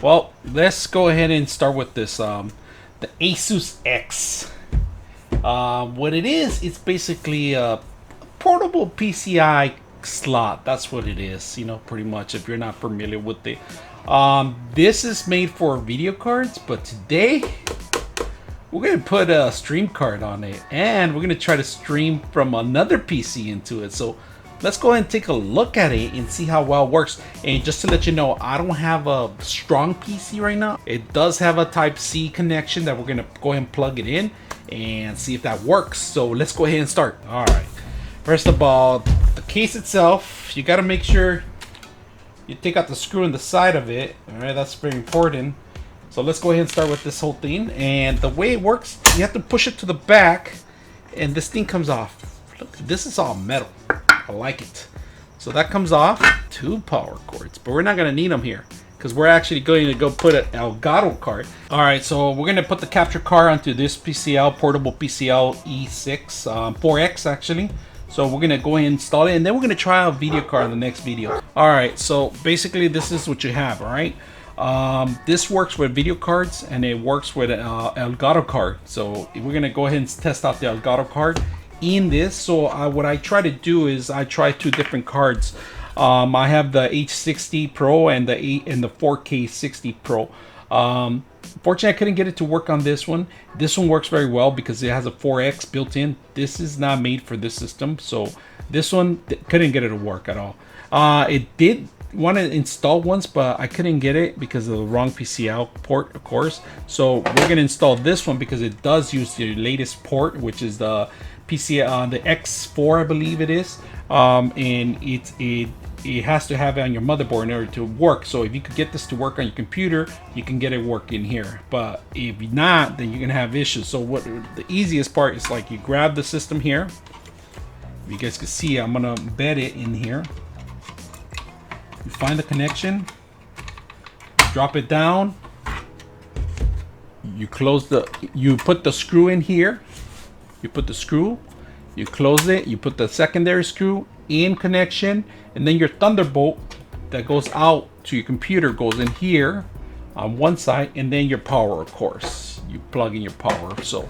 Well, let's go ahead and start with this. The ASUS X. What it is, it's basically a portable PCI slot. That's what it is, you know, pretty much, if you're not familiar with it. This is made for video cards, but today we're going to put a stream card on it, and we're going to try to stream from another PC into it. So let's go ahead and take a look at it and see how well it works. And just to let you know, I don't have a strong PC right now. It does have a Type-C connection that we're going to go ahead and plug it in and see if that works. So let's go ahead and start. All right. First of all, the case itself, you got to make sure you take out the screw in the side of it. All right, that's very important. So let's go ahead and start with this whole thing. And the way it works, you have to push it to the back and this thing comes off. Look, this is all metal. I like it. So that comes off. 2 power cords, but we're not going to need them here because we're actually going to go put an Elgato card. All right, so we're going to put the capture card onto this PCL, portable PCIe 4X actually. So we're going to go ahead and install it, and then we're going to try out a video card in the next video. All right, so basically this is what you have, all right? This works with video cards and it works with an Elgato card. So we're going to go ahead and test out the Elgato card in this. So what I try to do is I try 2 different cards. I have the H60 Pro and the 4K60 Pro. Fortunately, I couldn't get it to work on this one. This one works very well because it has a 4X built in. This is not made for this system, so this one couldn't get it to work at all. It did want to install once, but I couldn't get it because of the wrong PCI port, of course. So we're going to install this one because it does use the latest port, which is the PCI, the X4, I believe it is. And it has to have it on your motherboard in order to work. So if you could get this to work on your computer, you can get it working here. But if not, then you're gonna have issues. So what the easiest part is, like, you grab the system here. If you guys can see, I'm gonna embed it in here. You find the connection, drop it down. You put the screw in here. You put the screw, you close it, you put the secondary screw in connection, and then your Thunderbolt that goes out to your computer goes in here on one side, and then your power, of course. You plug in your power. So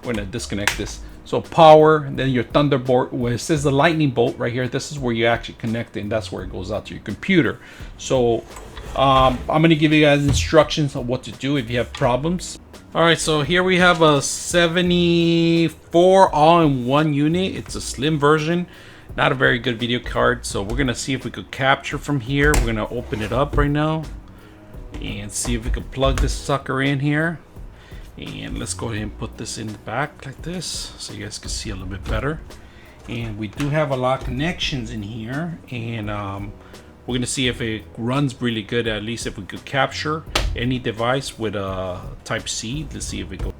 we're gonna disconnect this. So power, and then your Thunderbolt, where it says the lightning bolt right here, this is where you actually connect it, and that's where it goes out to your computer. So I'm gonna give you guys instructions on what to do if you have problems. All right, so here we have a 74 all-in-one unit. It's a slim version, not a very good video card. So we're gonna see if we could capture from here. We're gonna open it up right now and see if we can plug this sucker in here. And let's go ahead and put this in the back like this so you guys can see a little bit better. And we do have a lot of connections in here, and we're gonna see if it runs really good, at least if we could capture any device with a Type-C. Let's see if it goes.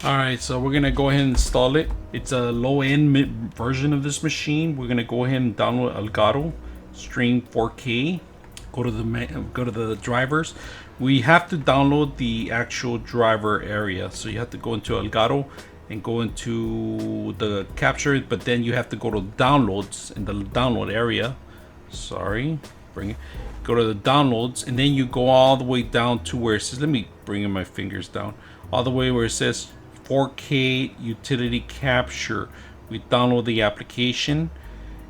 All right, so we're gonna go ahead and install it. It's a low-end version of this machine. We're gonna go ahead and download Elgato Stream 4K. Go to the drivers. We have to download the actual driver area. So you have to go into Elgato and go into the capture, but then you have to go to downloads in the download area. Sorry, go to the downloads, and then you go all the way down to where it says, let me bring in my fingers down, all the way where it says 4K utility capture. We download the application.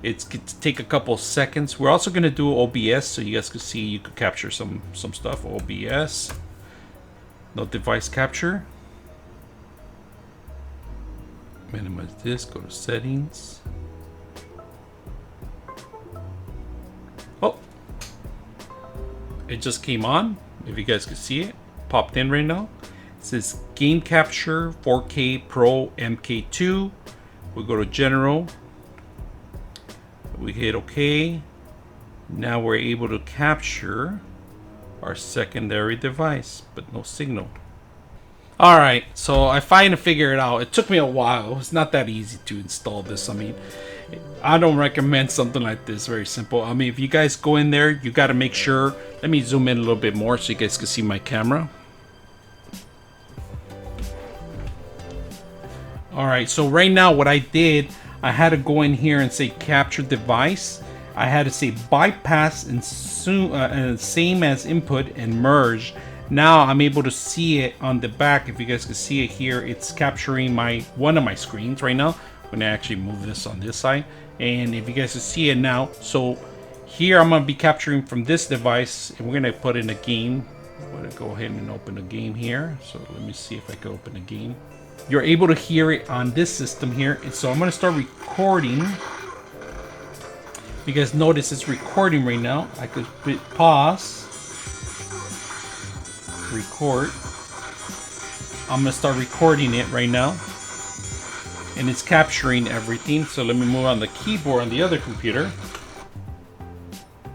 It's going to take a couple seconds. We're also going to do OBS so you guys can see you could capture some stuff. OBS, no device capture. Minimize this, go to settings. Oh, it just came on. If you guys can see it, popped in right now. It says Game Capture 4K Pro MK.2. We go to General. We hit OK. Now we're able to capture our secondary device, but no signal. All right, so I finally figured it out. It took me a while. It's not that easy to install this. I mean, I don't recommend something like this. Very simple. I mean, if you guys go in there, you got to make sure. Let me zoom in a little bit more so you guys can see my camera. All right, so right now what I did, I had to go in here and say capture device, I had to say bypass and same as input and merge. Now I'm able to see it on the back. If you guys can see it here, it's capturing one of my screens right now. I'm gonna actually move this on this side, and if you guys can see it now, so here I'm gonna be capturing from this device, and we're gonna put in a game. I'm gonna go ahead and open a game here. So let me see if I can open a game. You're able to hear it on this system here, and so I'm gonna start recording. You guys notice it's recording right now. I could pause, record. I'm gonna start recording it right now, and it's capturing everything. So let me move on the keyboard on the other computer.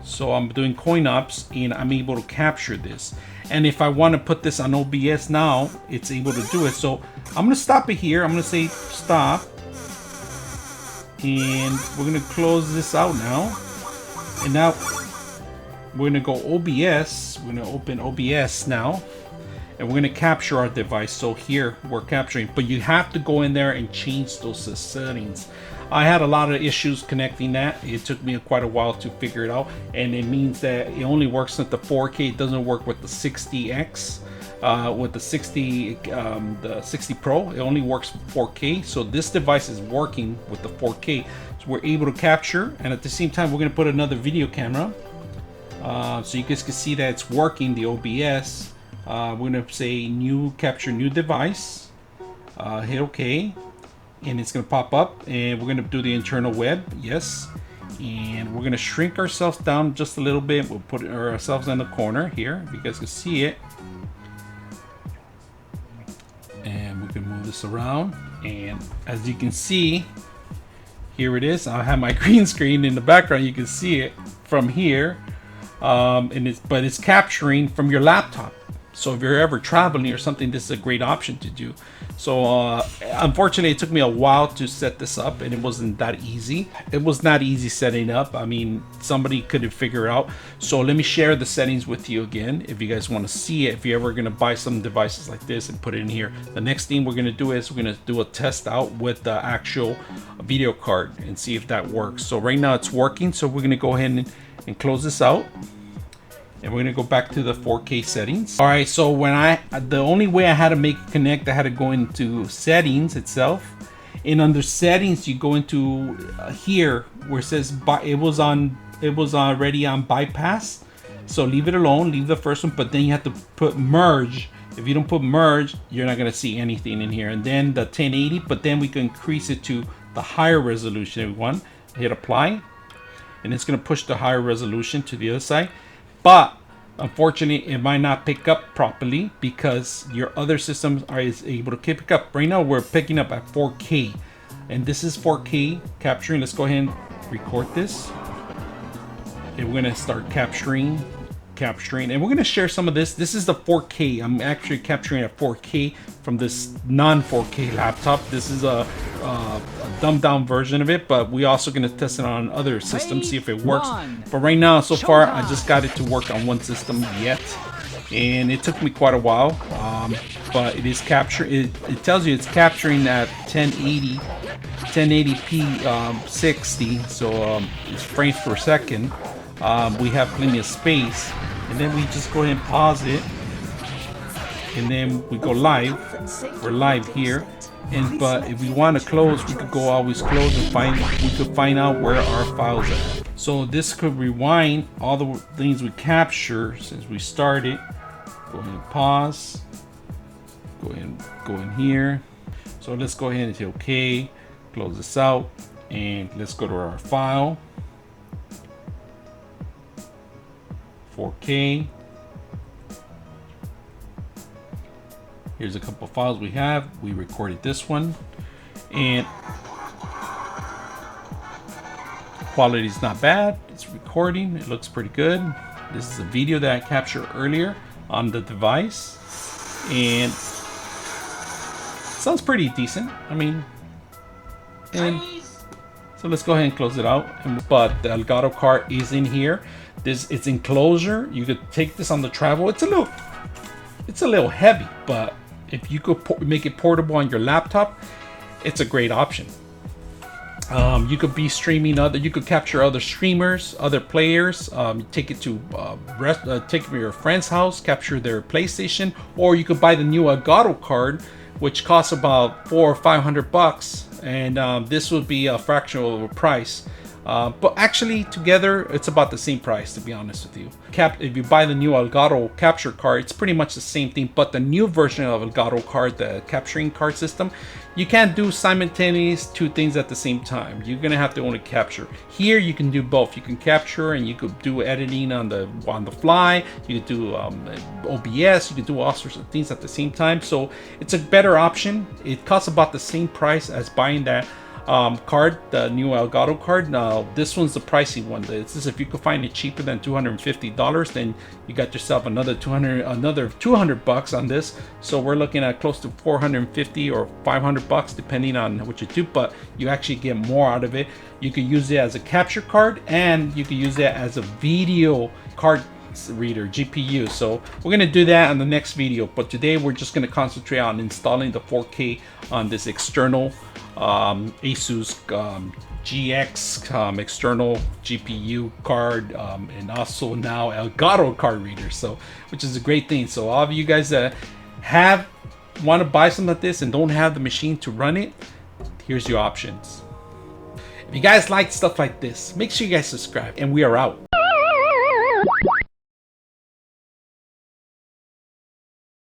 So I'm doing coin ops, and I'm able to capture this. And if I want to put this on OBS now, it's able to do it. So I'm gonna stop it here. I'm gonna say stop. And we're gonna close this out now, and now we're gonna go OBS. We're gonna open OBS now, and we're gonna capture our device. So here we're capturing, but you have to go in there and change those settings. I had a lot of issues connecting that. It took me quite a while to figure it out, and it means that it only works with the 4K. It doesn't work with the 60X. With the 60 Pro, it only works 4K. So this device is working with the 4K, so we're able to capture, and at the same time we're going to put another video camera, so you guys can see that it's working, the OBS. We're going to say new capture new device, hit OK, and it's going to pop up, and we're going to do the internal web, yes, and we're going to shrink ourselves down just a little bit. We'll put ourselves in the corner here, if you guys can see it. And we can move this around, and as you can see, here it is. I have my green screen in the background. You can see it from here, and it's capturing from your laptop. So if you're ever traveling or something, this is a great option to do. So unfortunately, it took me a while to set this up, and it wasn't that easy. It was not easy setting up. I mean, somebody couldn't figure it out. So let me share the settings with you again, if you guys want to see it. If you're ever going to buy some devices like this and put it in here, the next thing we're going to do is we're going to do a test out with the actual video card and see if that works. So right now it's working. So we're going to go ahead and close this out. And we're gonna go back to the 4K settings. All right, so the only way I had to make it connect, I had to go into settings itself. And under settings, you go into here where it says it was already on bypass. So leave it alone, leave the first one, but then you have to put merge. If you don't put merge, you're not gonna see anything in here. And then the 1080, but then we can increase it to the higher resolution one. Hit apply, and it's gonna push the higher resolution to the other side. But unfortunately, it might not pick up properly because your other systems is able to pick up. Right now, we're picking up at 4K, and this is 4K capturing. Let's go ahead and record this, and we're gonna start capturing, and we're gonna share some of this. This is the 4K. I'm actually capturing at 4K from this non-4K laptop. This is a dumbed down version of it, but we also gonna test it on other systems, see if it works. But right now, so far, I just got it to work on one system yet, and it took me quite a while. But it is it tells you it's capturing at 1080p 60, so it's frames per second. We have plenty of space, and then we just go ahead and pause it, and then we go live. We're live here. But if we want to close, we could go always close and we could find out where our files are. So this could rewind all the things we capture since we started. Go ahead and pause. Go ahead and go in here. So let's go ahead and say OK. Close this out, and let's go to our file. 4K. Here's a couple of files we have. We recorded this one, and quality is not bad. It's recording. It looks pretty good. This is a video that I captured earlier on the device, and it sounds pretty decent. I mean, and so let's go ahead and close it out. But the Elgato card is in here. It's enclosure. You could take this on the travel. It's a little heavy, but if you could make it portable on your laptop, it's a great option. You could be streaming you could capture other streamers, other players. Take it to take it to your friend's house, capture their PlayStation, or you could buy the new Elgato card, which costs about $400 or $500, and this would be a fraction of a price. But actually, together, it's about the same price, to be honest with you. If you buy the new Elgato Capture Card, it's pretty much the same thing, but the new version of Elgato card, the capturing card system, you can't do simultaneous two things at the same time. You're gonna have to only capture. Here, you can do both. You can capture and you could do editing on the fly. You could do OBS. You could do all sorts of things at the same time. So it's a better option. It costs about the same price as buying that card, the new Elgato card. Now this one's the pricey one. This is, if you could find it cheaper than $250, then you got yourself another 200 bucks on this. So we're looking at close to 450 or 500 bucks depending on what you do, but you actually get more out of it. You could use it as a capture card, and you could use it as a video card reader, GPU. So we're gonna do that on the next video, but today we're just gonna concentrate on installing the 4K on this external ASUS GX external GPU card, and also now Elgato card reader, so which is a great thing. So all of you guys that want to buy something like this and don't have the machine to run it, here's your options. If you guys like stuff like this, make sure you guys subscribe, and we are out.